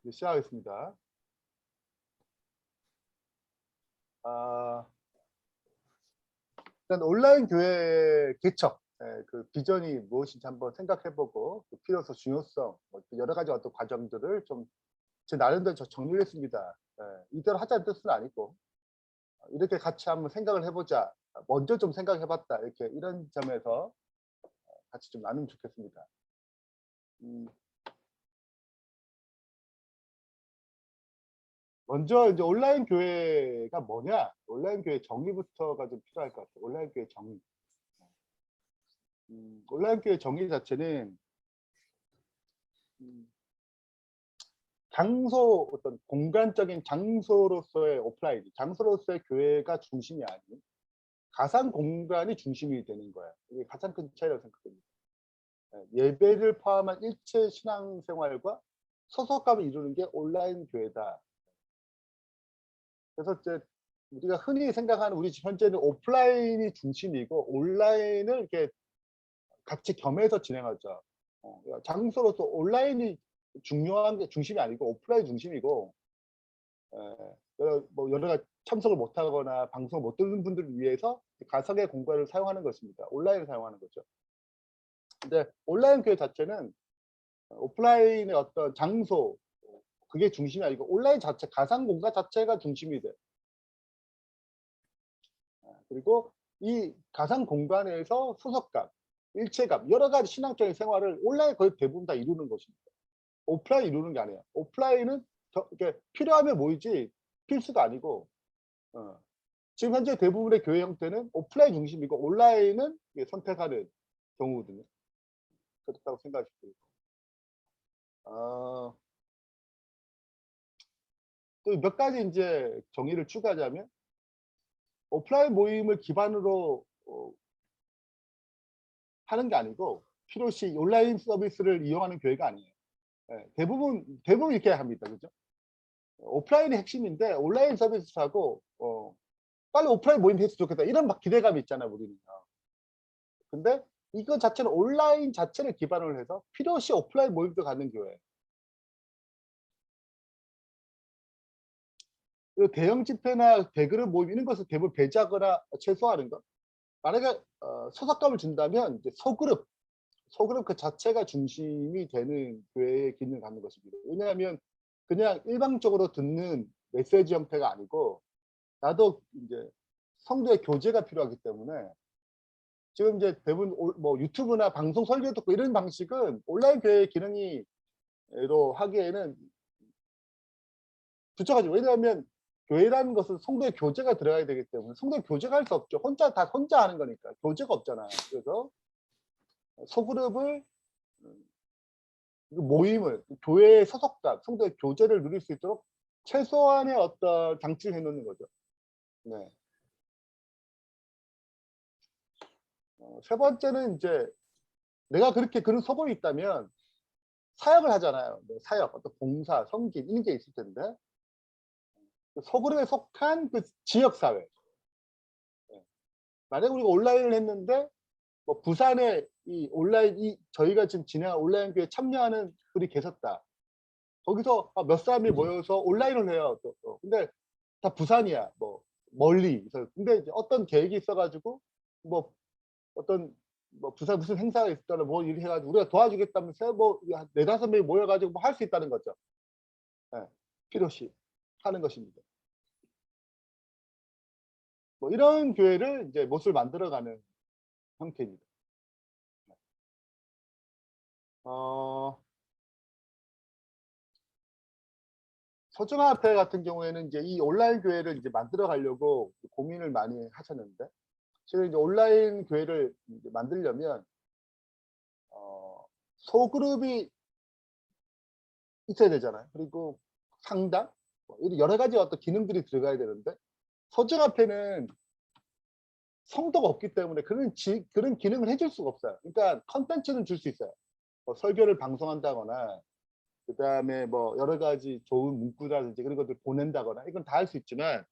이제 시작하겠습니다. 아, 일단 온라인 교회 개척, 그 비전이 무엇인지 한번 생각해보고 그 필요성, 중요성, 뭐 여러 가지 어떤 과정들을 좀 제 나름대로 정리를 했습니다. 이대로 하자는 뜻은 아니고 이렇게 같이 한번 생각을 해보자. 먼저 좀 생각해봤다. 이렇게 이런 점에서 같이 좀 나누면 좋겠습니다. 먼저 이제 온라인 교회가 뭐냐? 온라인 교회 정의부터가 좀 필요할 것 같아요. 온라인 교회 정의. 온라인 교회 정의 자체는 음, 장소, 어떤 공간적인 장소로서의 오프라인, 장소로서의 교회가 중심이 아닌 가상 공간이 중심이 되는 거예요. 이게 가장 큰 차이라고 생각됩니다. 예배를 포함한 일체 신앙생활과 소속감을 이루는 게 온라인 교회다. 그래서 이제 우리가 흔히 생각하는 우리 현재는 오프라인이 중심이고 온라인을 이렇게 같이 겸해서 진행하죠. 장소로서 온라인이 중요한 게 중심이 아니고 오프라인 중심이고, 여러 가지 참석을 못하거나 방송을 못 듣는 분들을 위해서 가상의 공간을 사용하는 것입니다. 온라인을 사용하는 거죠. 근데 온라인 교회 자체는 오프라인의 어떤 장소, 그게 중심이 아니고 온라인 자체, 가상 공간 자체가 중심이 돼요. 그리고 이 가상 공간에서 소속감, 일체감, 여러 가지 신앙적인 생활을 온라인 거의 대부분 다 이루는 것입니다. 오프라인 이루는 게 아니에요. 오프라인은 이렇게 필요하면 모이지 필수가 아니고, 지금 현재 대부분의 교회 형태는 오프라인 중심이고 온라인은 선택하는 경우거든요. 그렇다고 생각하시면 돼요. 또 몇 가지 이제 정의를 추가하자면, 오프라인 모임을 기반으로 하는 게 아니고 필요시 온라인 서비스를 이용하는 교회가 아니에요. 대부분 이렇게 합니다. 그죠? 오프라인이 핵심인데 온라인 서비스하고 빨리 오프라인 모임 했으면 좋겠다. 이런 막 기대감이 있잖아요, 우리는. 근데 이거 자체는 온라인 자체를 기반으로 해서 필요시 오프라인 모임도 갖는 교회. 그리고 대형 집회나 대그룹 모임 이런 것을 대부분 배제하거나 최소화하는 것. 만약에 소속감을 준다면 이제 소그룹 그 자체가 중심이 되는 교회의 기능을 갖는 것입니다. 왜냐하면 그냥 일방적으로 듣는 메시지 형태가 아니고 나도 이제 성도의 교제가 필요하기 때문에 지금 이제 대부분 뭐 유튜브나 방송 설교 듣고 이런 방식은 온라인 교회 기능이로 하기에는 부족하죠. 왜냐하면 교회라는 것은 성도의 교제가 들어가야 되기 때문에 성도의 교제가 할 수 없죠. 혼자 하는 거니까 교제가 없잖아요. 그래서 소그룹을 모임을 교회의 소속감, 성도의 교제를 누릴 수 있도록 최소한의 어떤 장치를 해놓는 거죠. 네. 세 번째는 이제 내가 그렇게 그런 소금이 있다면 사역을 하잖아요. 뭐 사역, 어떤 봉사, 섬김 이런 게 있을 텐데 그 소그룹에 속한 그 지역 사회. 만약 우리가 온라인을 했는데 뭐 부산에 이 온라인 저희가 지금 진행한 온라인 교회에 참여하는 분이 계셨다. 거기서 몇 사람이 모여서 온라인을 해요. 또. 근데 다 부산이야. 뭐 멀리. 근데 이제 어떤 계획이 있어가지고 뭐 어떤 뭐 부산 무슨 행사가 있더라 뭐 이렇게 해가지고 우리가 도와주겠다면서 뭐 네다섯 명이 모여가지고 뭐 할 수 있다는 거죠. 네. 필요시 하는 것입니다. 뭐 이런 교회를 이제 못을 만들어가는 형태입니다. 어, 서정화폐 같은 경우에는 이제 이 온라인 교회를 이제 만들어 가려고 고민을 많이 하셨는데, 지금 이제 온라인 교회를 이제 만들려면 소그룹이 있어야 되잖아요. 그리고 상담, 뭐 이런 여러 가지 어떤 기능들이 들어가야 되는데 서정화폐는 성도가 없기 때문에 그런 기능을 해줄 수가 없어요. 그러니까 컨텐츠는 줄 수 있어요. 뭐 설교를 방송한다거나 그다음에 뭐 여러 가지 좋은 문구라든지 그런 것들 보낸다거나 이건 다 할 수 있지만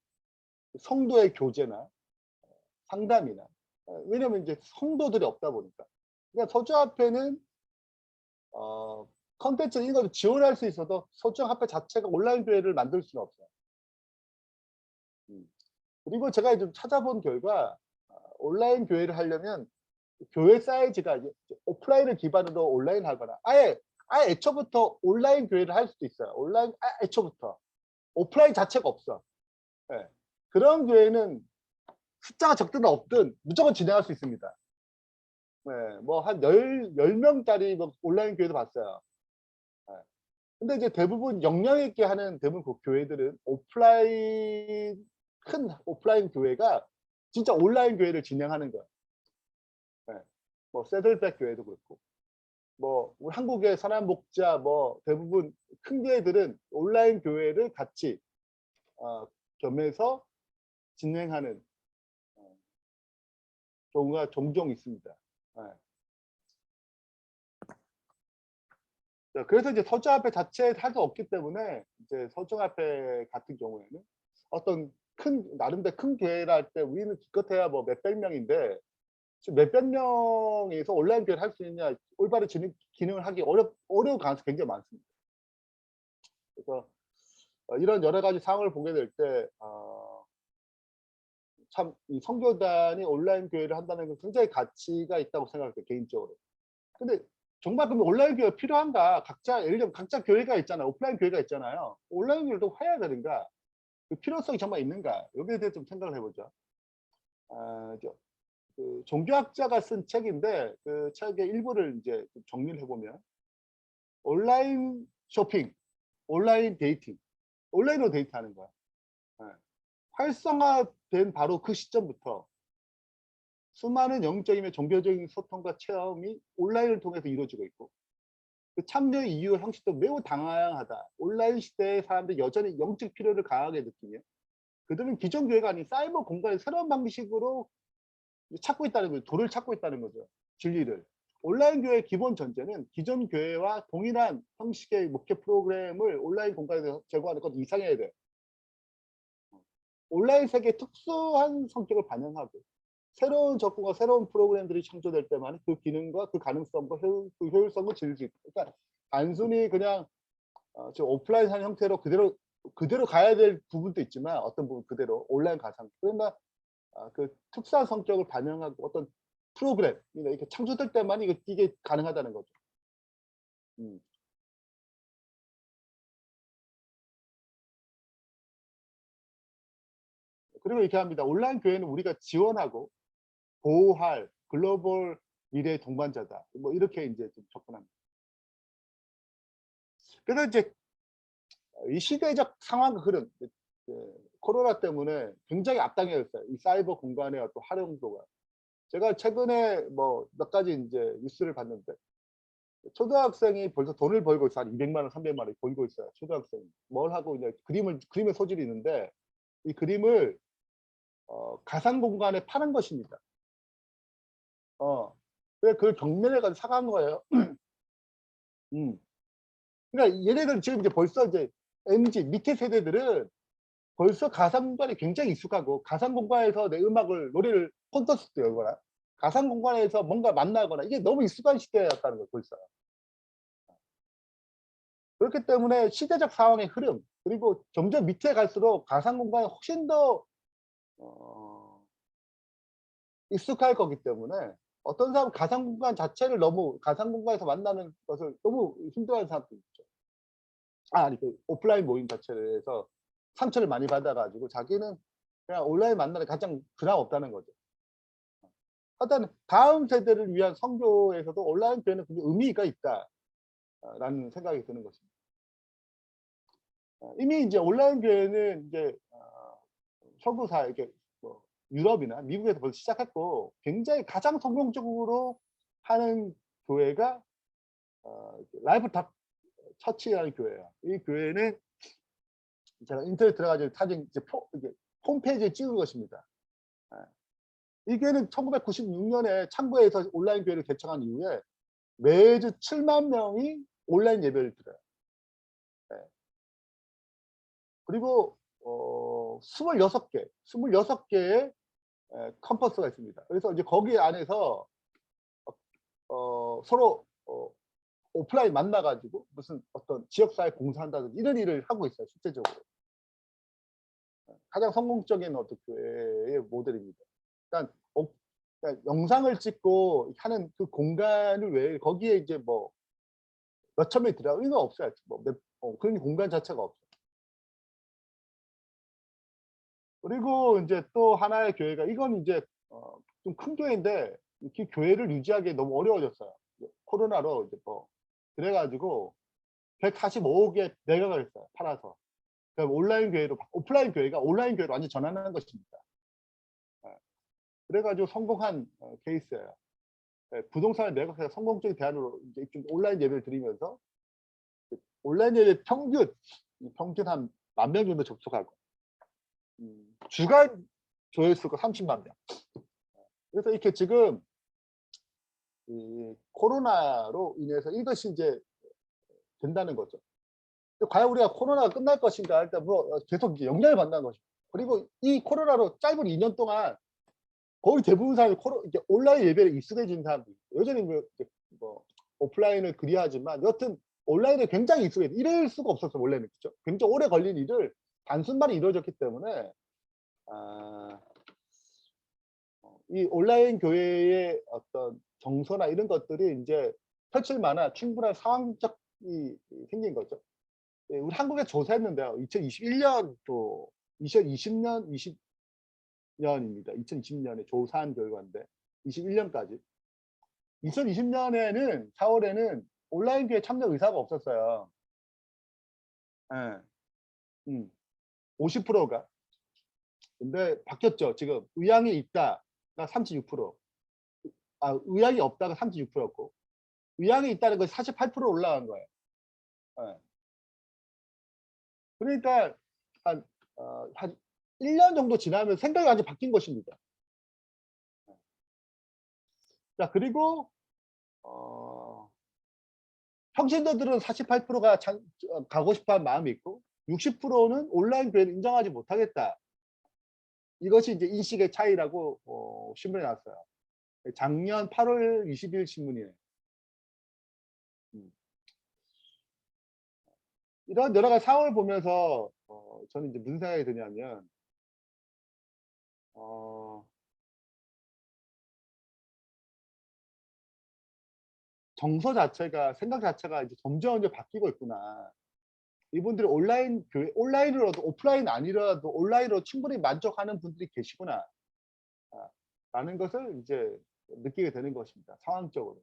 성도의 교제나 상담이나 왜냐면 이제 성도들이 없다 보니까 그러니까 서주 앞에는 컨텐츠 이런 걸 지원할 수 있어도 소정합회 자체가 온라인 교회를 만들 수는 없어요. 그리고 제가 좀 찾아본 결과 온라인 교회를 하려면 교회 사이즈가 이제 오프라인을 기반으로 온라인 하거나 아예 애초부터 온라인 교회를 할 수도 있어요. 온라인 애초부터 오프라인 자체가 없어. 예. 그런 교회는 숫자가 적든 없든 무조건 진행할 수 있습니다. 네, 뭐 한 10명짜리 뭐 온라인 교회도 봤어요. 예. 근데 이제 대부분 역량 있게 하는 대부분 그 교회들은 큰 오프라인 교회가 진짜 온라인 교회를 진행하는 거예요. 예. 뭐 세들백 교회도 그렇고 뭐 우리 한국의 선한목자 뭐 대부분 큰 교회들은 온라인 교회를 같이 겸해서 진행하는 경우가 종종 있습니다. 예. 자, 그래서 이제 서정합회 자체에 할 수 없기 때문에 이제 서정합회 같은 경우에는 어떤 나름대로 큰 교회라 할 때 우리는 기껏해야 뭐 몇백 명인데 지금 몇백 명에서 온라인 교회를 할 수 있느냐 올바른 기능을 하기 어려운 가능성이 굉장히 많습니다. 그래서 이런 여러 가지 상황을 보게 될 때 참 이 선교단이 온라인 교회를 한다는 건 굉장히 가치가 있다고 생각해요, 개인적으로. 근데 정말 그럼 온라인 교회가 필요한가? 각자 예를 들면 각자 교회가 있잖아요. 오프라인 교회가 있잖아요. 온라인 교회도 해야 되는가? 그 필요성이 정말 있는가? 여기에 대해서 좀 생각을 해보죠. 그 종교학자가 쓴 책인데 그 책의 일부를 이제 좀 정리를 해보면 온라인 쇼핑, 온라인 데이팅, 온라인으로 데이트하는 거야. 예. 활성화된 바로 그 시점부터 수많은 영적이며 종교적인 소통과 체험이 온라인을 통해서 이루어지고 있고 그 참여 이유 형식도 매우 다양하다. 온라인 시대의 사람들이 여전히 영적 필요를 강하게 느끼며 그들은 기존 교회가 아닌 사이버 공간의 새로운 방식으로 찾고 있다는 거죠. 도를 찾고 있다는 거죠. 진리를. 온라인 교회의 기본 전제는 기존 교회와 동일한 형식의 목회 프로그램을 온라인 공간에서 제공하는 것 이상해야 돼요. 온라인 세계의 특수한 성격을 반영하고 새로운 접근과 새로운 프로그램들이 창조될 때만 그 기능과 그 가능성과 그 효율성을 즐길 수 있다. 그러니까 단순히 그냥 오프라인한 형태로 그대로 가야 될 부분도 있지만 어떤 부분 그대로 온라인 가상 그러나 그 특수한 성격을 반영하고 어떤 프로그램 이렇게 창조될 때만 이게 가능하다는 거죠. 그리고 이렇게 합니다. 온라인 교회는 우리가 지원하고 보호할 글로벌 미래의 동반자다. 뭐 이렇게 이제 좀 접근합니다. 그래서 이제 이 시대적 상황 흐름, 코로나 때문에 굉장히 앞당겨졌어요. 이 사이버 공간의 어떤 활용도가. 제가 최근에 뭐 몇 가지 이제 뉴스를 봤는데 초등학생이 벌써 돈을 벌고 있어. 한 200만 원, 300만 원 벌고 있어요. 초등학생이. 뭘 하고 이제 그림의 소질이 있는데 이 그림을 가상 공간에 파는 것입니다. 왜 그걸 경매를 가지고 사간 거예요. 음. 그러니까 얘네들 지금 이제 벌써 이제 MZ 밑에 세대들은 벌써 가상 공간에 굉장히 익숙하고 가상 공간에서 내 노래를 콘서트도 열거나 가상 공간에서 뭔가 만나거나 이게 너무 익숙한 시대였다는 거예요, 벌써. 그렇기 때문에 시대적 상황의 흐름 그리고 점점 밑에 갈수록 가상 공간에 훨씬 더 익숙할 거기 때문에 어떤 사람은 가상 공간 자체를 너무 가상 공간에서 만나는 것을 너무 힘들어하는 사람도 있죠. 아니 그 오프라인 모임 자체에서 상처를 많이 받아 가지고 자기는 그냥 온라인 만나는 가장 부담 없다는 거죠. 하여튼 다음 세대를 위한 선교에서도 온라인 교회는 굉장히 의미가 있다라는 생각이 드는 것입니다. 이미 이제 온라인 교회는 이제 서구사 이렇게 뭐 유럽이나 미국에서 벌써 시작했고 굉장히 가장 성공적으로 하는 교회가 라이프 탑 처치라는 교회예요. 이 교회는 제가 인터넷 들어가지고 사진 이제 이게 홈페이지에 찍은 것입니다. 이 교회는 1996년에 창구에서 온라인 교회를 개척한 이후에 매주 7만 명이 온라인 예배를 드려요. 그리고 26개의 캠퍼스가 있습니다. 그래서 이제 거기 안에서 서로 오프라인 만나가지고 무슨 어떤 지역사회 공사한다든지 이런 일을 하고 있어요, 실제적으로. 가장 성공적인 어떤 교회의 모델입니다. 그러니까, 그러니까 영상을 찍고 하는 그 공간을 왜 거기에 이제 뭐 몇천 명이 들어가 이거 없어요. 그런 공간 자체가 없어요. 그리고 이제 또 하나의 교회가 이건 이제 좀 큰 교회인데 이렇게 교회를 유지하기 너무 어려워졌어요. 코로나로 이제 뭐 그래가지고 145억에 매각을 했어요. 팔아서. 그러니까 온라인 교회로 오프라인 교회가 온라인 교회로 완전 전환하는 것입니다. 그래가지고 성공한 케이스예요. 부동산을 매각해서 성공적인 대안으로 이제 온라인 예배를 드리면서 온라인 예배 평균 한 10,000명 정도 접속하고 주간 조회수가 30만 명. 그래서 이렇게 지금 이 코로나로 인해서 이것이 이제 된다는 거죠. 과연 우리가 코로나가 끝날 것인가 일단 뭐 계속 이제 영향을 받는 것이고 그리고 이 코로나로 짧은 2년 동안 거의 대부분 사람이 이제 온라인 예배에 익숙해진 사람들 여전히 뭐 오프라인을 그리하지만 여튼 온라인에 굉장히 익숙해 이럴 수가 없었어 원래는 그죠? 굉장히 오래 걸린 일을 단순만에 이루어졌기 때문에 이 온라인 교회의 어떤 정서나 이런 것들이 이제 펼칠 만한 충분한 상황적이 생긴 거죠. 예, 우리 한국에 조사했는데요. 2021년 또 2020년, 20년입니다. 2020년에 조사한 결과인데 21년까지. 2020년에는 4월에는 온라인 교회 참여 의사가 없었어요. 예. 50%가. 근데 바뀌었죠. 지금 의향이 있다가 36%. 의향이 없다가 36%였고 의향이 있다는 것이 48% 올라간 거예요. 예. 그러니까 한 1년 정도 지나면 생각이 완전히 바뀐 것입니다. 자, 그리고 평신도들은 48%가 가고 싶어하는 마음이 있고 60%는 온라인 교회를 인정하지 못하겠다. 이것이 이제 인식의 차이라고 신문에 나왔어요. 작년 8월 20일 신문이에요. 이런 여러 가지 상황을 보면서 저는 이제 무슨 생각이 드냐면 정서 자체가 생각 자체가 이제 점점 바뀌고 있구나. 이분들이 온라인 교회 온라인으로도 오프라인 아니더라도 온라인으로 충분히 만족하는 분들이 계시구나. 라는 것을 이제 느끼게 되는 것입니다. 상황적으로.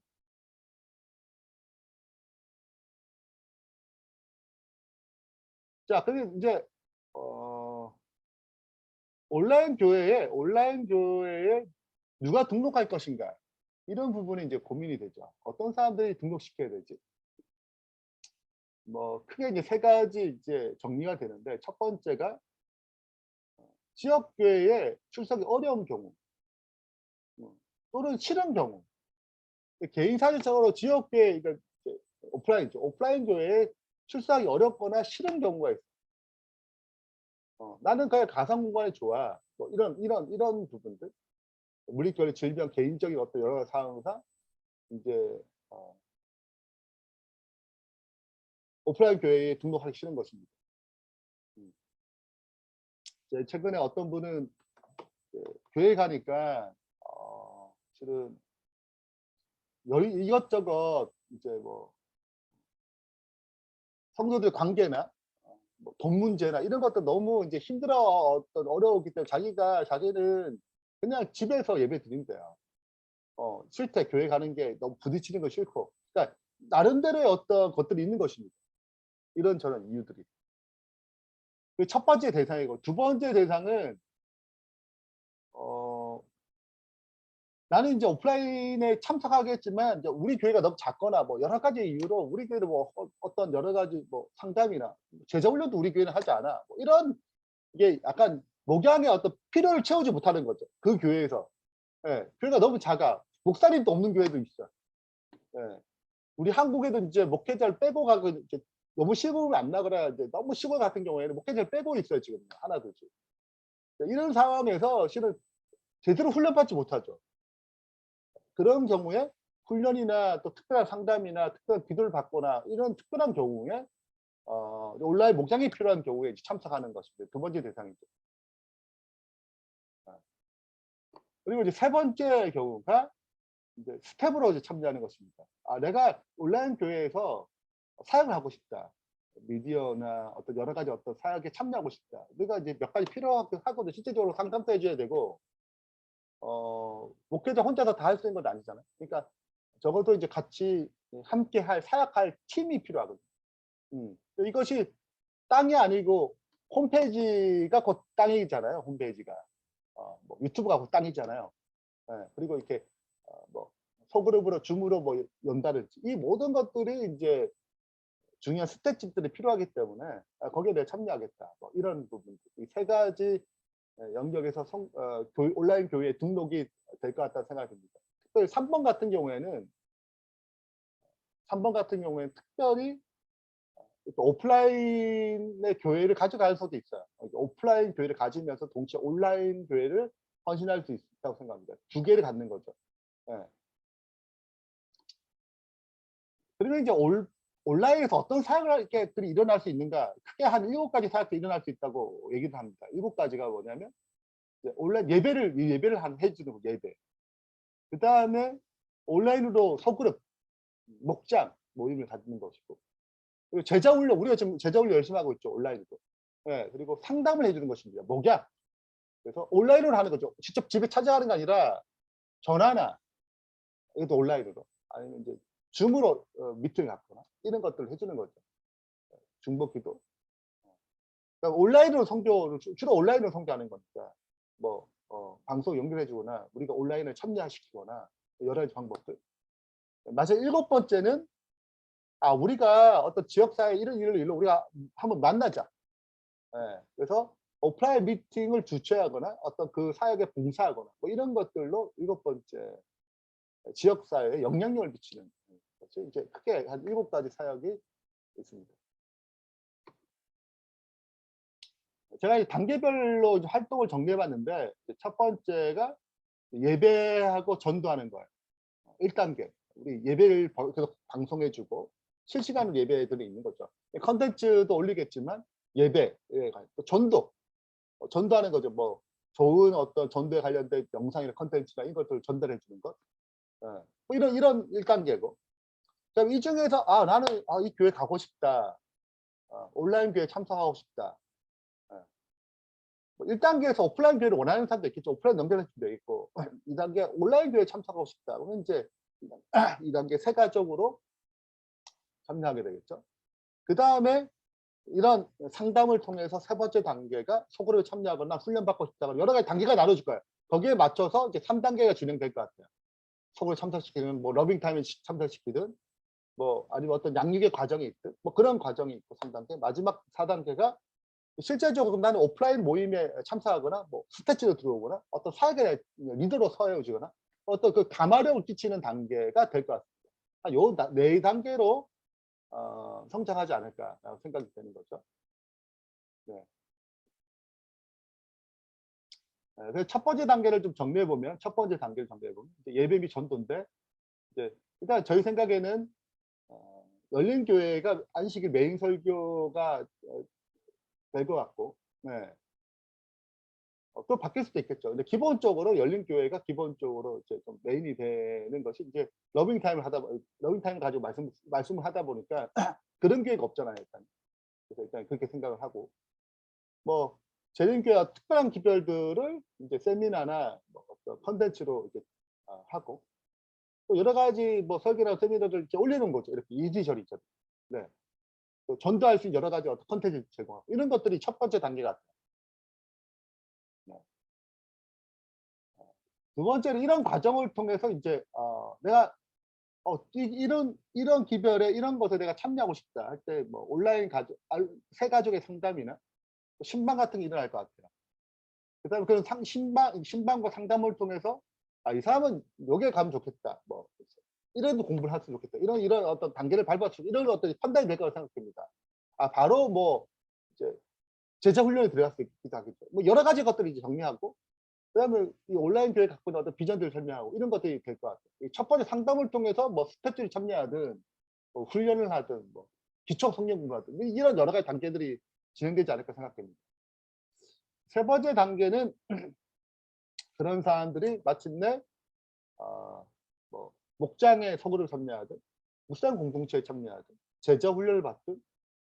자, 근데 이제 온라인 교회에 누가 등록할 것인가 이런 부분이 이제 고민이 되죠. 어떤 사람들이 등록시켜야 되지? 뭐 크게 이제 세 가지 이제 정리가 되는데 첫 번째가 지역 교회에 출석이 어려운 경우 또는 싫은 경우 개인 사실적으로 지역 교회 그러니까 오프라인이죠. 오프라인 교회에 출석하기 어렵거나 싫은 경우가 있어요. 나는 그냥 가상 공간이 좋아. 뭐 이런 부분들. 물리결의 질병, 개인적인 어떤 여러 가지 상황상 이제 오프라인 교회에 등록하기 싫은 것입니다. 최근에 어떤 분은 교회 가니까 실은 이것저것 이제 뭐 성도들 관계나 뭐 돈 문제나 이런 것도 너무 이제 힘들어 어떤 어려웠기 때문에 자기는 그냥 집에서 예배 드린대요. 싫대 교회 가는 게 너무 부딪히는 거 싫고. 그러니까 나름대로의 어떤 것들이 있는 것입니다. 이런 저런 이유들이. 그 첫 번째 대상이고 두 번째 대상은 나는 이제 오프라인에 참석하겠지만 이제 우리 교회가 너무 작거나 뭐 여러 가지 이유로 우리 교회도 뭐 어떤 여러 가지 뭐 상담이나 제자 훈련도 우리 교회는 하지 않아. 뭐 이런 이게 약간 목양의 어떤 필요를 채우지 못하는 거죠. 그 교회에서. 예, 교회가 너무 작아. 목사님도 없는 교회도 있어. 예. 우리 한국에도 이제 목회자를 빼고 가고 이제 너무 시골을 안 나거나 이제 너무 시골 같은 경우에는 목회자를 빼고 있어요 지금 하나 둘씩. 이런 상황에서 실은 제대로 훈련받지 못하죠. 그런 경우에 훈련이나 또 특별한 상담이나 특별한 기도를 받거나 이런 특별한 경우에 온라인 목장이 필요한 경우에 이제 참석하는 것입니다. 두 번째 대상이죠. 아, 그리고 이제 세 번째 경우가 이제 스텝으로 이제 참여하는 것입니다. 내가 온라인 교회에서 사역을 하고 싶다. 미디어나 어떤 여러 가지 어떤 사역에 참여하고 싶다. 내가 이제 몇 가지 필요하거든. 실제적으로 상담도 해줘야 되고, 목회자 혼자서 다 할 수 있는 건 아니잖아요. 그러니까 적어도 이제 같이 함께 사역할 팀이 필요하거든요. 이것이 땅이 아니고 홈페이지가 곧 땅이잖아요. 홈페이지가. 뭐 유튜브가 곧 땅이잖아요. 예, 그리고 이렇게 뭐 소그룹으로 줌으로 뭐 연다든지 이 모든 것들이 이제 중요한 스태tip들이 필요하기 때문에 거기에 내가 참여하겠다. 뭐 이런 부분. 이 세 가지 영역에서 온라인 교회에 등록이 될 것 같다는 생각이 듭니다. 특별히 3번 같은 경우에는 특별히 또 오프라인의 교회를 가져갈 수도 있어요. 오프라인 교회를 가지면서 동시에 온라인 교회를 헌신할 수 있다고 생각합니다. 두 개를 갖는 거죠. 예. 그리고 이제 온라인에서 어떤 사역들이 일어날 수 있는가? 크게 한 7가지 사역들이 일어날 수 있다고 얘기를 합니다. 7가지가 뭐냐면 온라인 예배를 해주는 거, 예배. 그 다음에 온라인으로 소그룹, 목장 모임을 갖는 것이고, 그리고 제자 훈련, 우리가 지금 제자 훈련 열심히 하고 있죠. 온라인으로. 네, 그리고 상담을 해주는 것입니다. 목약. 그래서 온라인으로 하는 거죠. 직접 집에 찾아가는 게 아니라 전화나 이것도 온라인으로, 아니면 이제 줌으로 미팅을 갖거나 이런 것들을 해주는 거죠. 중복기도. 그러니까 온라인으로 주로 온라인으로 선교하는 거니까 뭐 방송 연결해주거나 우리가 온라인을 참여시키거나 여러 가지 방법들. 마지막 7번째는 우리가 어떤 지역사회 이런 일로 우리가 한번 만나자. 예, 그래서 오프라인 미팅을 주최하거나 어떤 그 사역에 봉사하거나 뭐 이런 것들로 7번째 지역사회에 영향력을 미치는 것이 이제 크게 한 7가지 사역이 있습니다. 제가 이 단계별로 활동을 정리해 봤는데 첫 번째가 예배하고 전도하는 거예요. 1단계. 우리 예배를 계속 방송해 주고 실시간으로 예배들이 있는 거죠. 컨텐츠도 올리겠지만 예배, 또 전도하는 거죠. 뭐 좋은 어떤 전도에 관련된 영상이나 컨텐츠나 이런 것들을 전달해 주는 것. 뭐 이런 1단계고. 그다음 이 중에서 나는 이 교회 가고 싶다. 온라인 교회 참석하고 싶다. 뭐 1단계에서 오프라인 교회를 원하는 사람도 있겠죠. 오프라인 연결할 수도 있고 2단계 온라인 교회에 참석하고 싶다. 그러면 이제 2단계 세가적으로 참여하게 되겠죠. 그 다음에 이런 상담을 통해서 세 번째 단계가 소그룹에 참여하거나 훈련받고 싶다거나 여러 가지 단계가 나눠질 거예요. 거기에 맞춰서 이제 3단계가 진행될 것 같아요. 소그룹 참석시키는 뭐 러빙타임에 참석시키든 뭐 아니면 어떤 양육의 과정이 있든 뭐 그런 과정이 있고 3단계 마지막 4단계가 실제적으로 나는 오프라인 모임에 참석하거나 뭐 스태치로 들어오거나 어떤 사역의 리더로 서해오지거나 어떤 그 감화력을 끼치는 단계가 될 것 같습니다. 요 4단계로 성장하지 않을까라고 생각이 되는 거죠. 네. 그래서 첫 번째 단계를 좀 정리해 보면 예배 및 전도인데 이제 일단 저희 생각에는 열린 교회가 안식일 메인 설교가 될 것 같고, 네. 또 바뀔 수도 있겠죠. 근데 기본적으로 열린 교회가 기본적으로 이제 좀 메인이 되는 것이 이제 러빙 타임을 가지고 말씀을 하다 보니까 그런 교회가 없잖아요, 일단. 그래서 일단 그렇게 생각을 하고, 뭐 재림교회와 특별한 기별들을 이제 세미나나 뭐 어떤 컨텐츠로 이제 하고, 또 여러 가지 뭐 설교나 세미나를 이렇게 올리는 거죠. 이렇게 이리저리. 네. 또 전도할 수 있는 여러 가지 어떤 컨텐츠 제공하고 이런 것들이 첫 번째 단계 같아요. 네. 두 번째는 이런 과정을 통해서 이제 내가 이런 기별에 이런 것에 내가 참여하고 싶다 할 때 뭐 온라인 새 가족의 상담이나 신방 같은 게 일어날 것 같아요. 그다음에 그런 신방과 상담을 통해서 이 사람은 여기에 가면 좋겠다. 뭐 이런 공부를 했으면 좋겠다. 이런 어떤 단계를 밟았을 이런 어떤 판단이 될 거라고 생각됩니다. 바로 뭐 이제 제자 훈련에 들어갈 수 있기도 하겠죠. 뭐 여러 가지 것들을 이제 정리하고 그다음에 이 온라인 교회 갖고 있는 어떤 비전들을 설명하고 이런 것들이 될 것 같아요. 이 첫 번째 상담을 통해서 뭐 스태프들이 참여하든 뭐 훈련을 하든 뭐 기초 성경 공부하든 이런 여러 가지 단계들이 진행되지 않을까 생각됩니다. 세 번째 단계는 그런 사람들이 마침내 뭐 목장의 서구를 참여하든 묵상 공동체에 참여하든 제자 훈련을 받든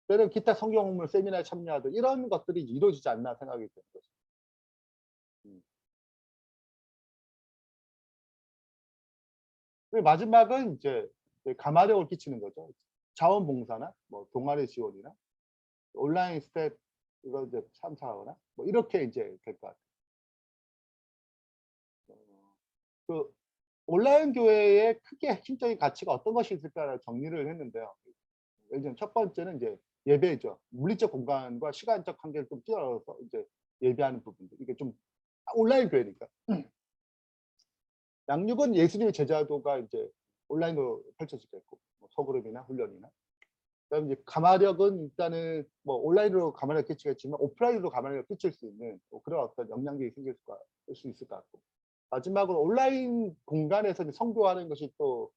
때는 기타 성경 공부 세미나에 참여하든 이런 것들이 이루어지지 않나 생각이 되는 거죠. 음. 그리고 마지막은 이제 가마력을 끼치는 거죠. 자원봉사나 뭐 동아리 지원이나 온라인 스텝 이거 이제 참사하거나 뭐 이렇게 이제 될 것 같아요. 그 온라인 교회의 크게 핵심적인 가치가 어떤 것이 있을까를 정리를 했는데요. 예를 들면 첫 번째는 이제 예배죠. 물리적 공간과 시간적 한계를 좀 뛰어넘어서 이제 예배하는 부분들. 이게 좀 온라인 교회니까. 양육은 예수님의 제자도가 이제 온라인으로 펼쳐지겠고 뭐 소그룹이나 훈련이나 그다음에 이제 가마력은 일단은 뭐 온라인으로 가마력을 끼치겠지만 오프라인으로 가마력을 끼칠 수 있는 뭐 그런 어떤 역량들이 생길 수 있을 것 같고 마지막으로 온라인 공간에서 이제 선교하는 것이 또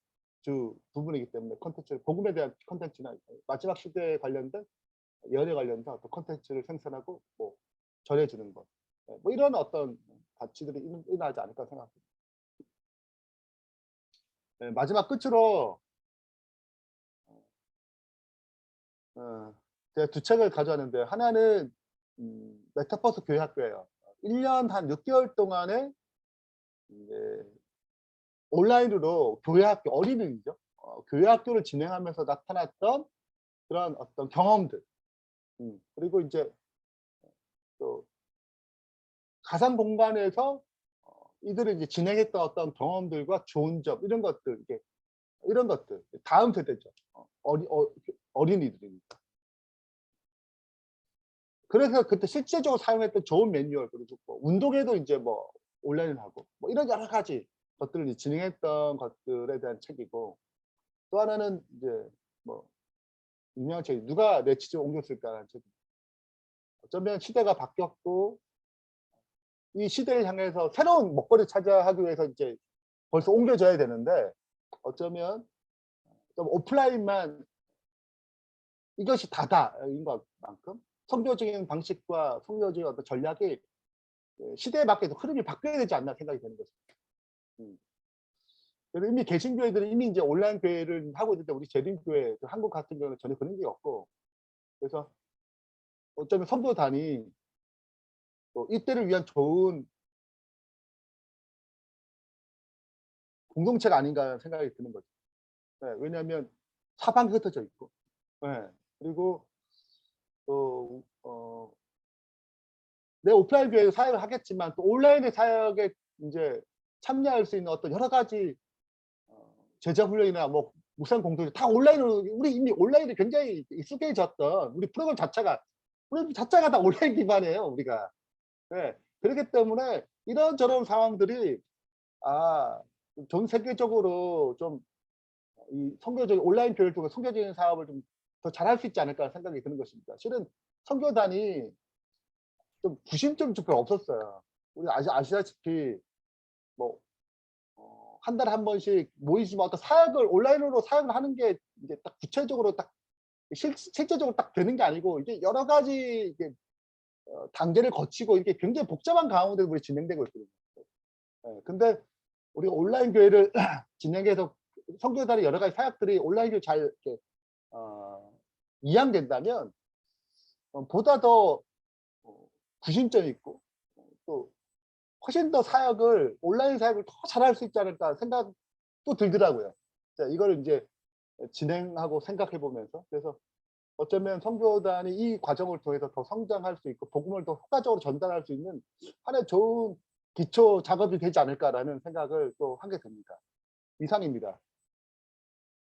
주 부분이기 때문에 콘텐츠 복음에 대한 콘텐츠나 마지막 시대에 관련된 연애 관련된 어떤 콘텐츠를 생산하고 뭐 전해 주는 것. 뭐 이런 어떤 가치들이 일어나지 않을까 생각합니다. 네, 마지막 끝으로 어 제가 두 책을 가져왔는데 하나는 메타버스 교회 학교예요. 1년 한 6 개월 동안에 이제 온라인으로 교회 학교 어린이죠. 교회 학교를 진행하면서 나타났던 그런 어떤 경험들. 그리고 인제 또 가상 공간에서 이들이 이제 진행했던 어떤 경험들과 좋은 점 이런 것들 이게 이런 것들 다음 세대죠. 어린이들이니까. 그래서 그때 실제적으로 사용했던 좋은 매뉴얼 그리고 뭐 운동회도 인제 뭐 온라인으로 하고 뭐 이런 여러 가지 것들을 이제 진행했던 것들에 대한 책이고 또 하나는 이제 뭐 유명한 책이 '누가 내 지지를 옮겼을까.'라는 책입니다. 어쩌면 시대가 바뀌었고 이 시대를 향해서 새로운 먹거리를 차지하기 위해서 이제 벌써 옮겨져야 되는데 어쩌면 좀 오프라인만 이것이 다다인 것만큼 선교적인 방식과 선교적인 어떤 전략이 시대에 맞게 흐름이 바뀌어야 되지 않나 생각이 되는 거죠. 음. 그래서 이미 개신교회들은 이미 이제 온라인 교회를 하고 있는데 우리 재림교회 한국 같은 경우는 전혀 그런 게 없고 그래서 어쩌면 선교단이 또 이때를 위한 좋은 공동체가 아닌가 생각이 드는 거죠. 예. 왜냐하면 사방이 흩어져 있고 예. 그리고 또 내 오프라인 교회에서 사역을 하겠지만 또 온라인의 사역에 인제 참여할 수 있는 어떤 여러 가지 제자 훈련이나 뭐 묵상 공동체 다 온라인으로 우리 이미 온라인에 굉장히 익숙해졌던 우리 자체가 다 온라인 기반이에요, 우리가. 예. 그렇기 때문에 이런저런 상황들이 아 전 세계적으로 좀 이 선교적인 온라인 교회를 통해 선교적인 사업을 좀 더 잘할 수 있지 않을까 생각이 드는 것입니다. 실은 선교단이 좀 구심점이 좀 별로 없었어요. 우리 아시다시피 뭐 한 달에 한 번씩 모이지만 어떤 사역을 온라인으로 사역을 하는 게 이제 딱 구체적으로 딱 실제적으로 딱 되는 게 아니고 이게 여러 가지 이게 단계를 거치고 이게 굉장히 복잡한 가운데 우리 진행되고 있거든요. 예. 근데 우리가 온라인 교회를 진행해서 선교단의 여러 가지 사역들이 온라인으로 잘 이렇게 어 이양된다면 보다 더 구심점이 있고 또 훨씬 더 사역을 온라인 사역을 더 잘할 수 있지 않을까 생각도 들더라고요. 자 이거를 인제 진행하고 생각해 보면서 그래서 어쩌면 선교단이 이 과정을 통해서 더 성장할 수 있고 복음을 더 효과적으로 전달할 수 있는 하나의 좋은 기초 작업이 되지 않을까라는 생각을 또 하게 됩니다. 이상입니다.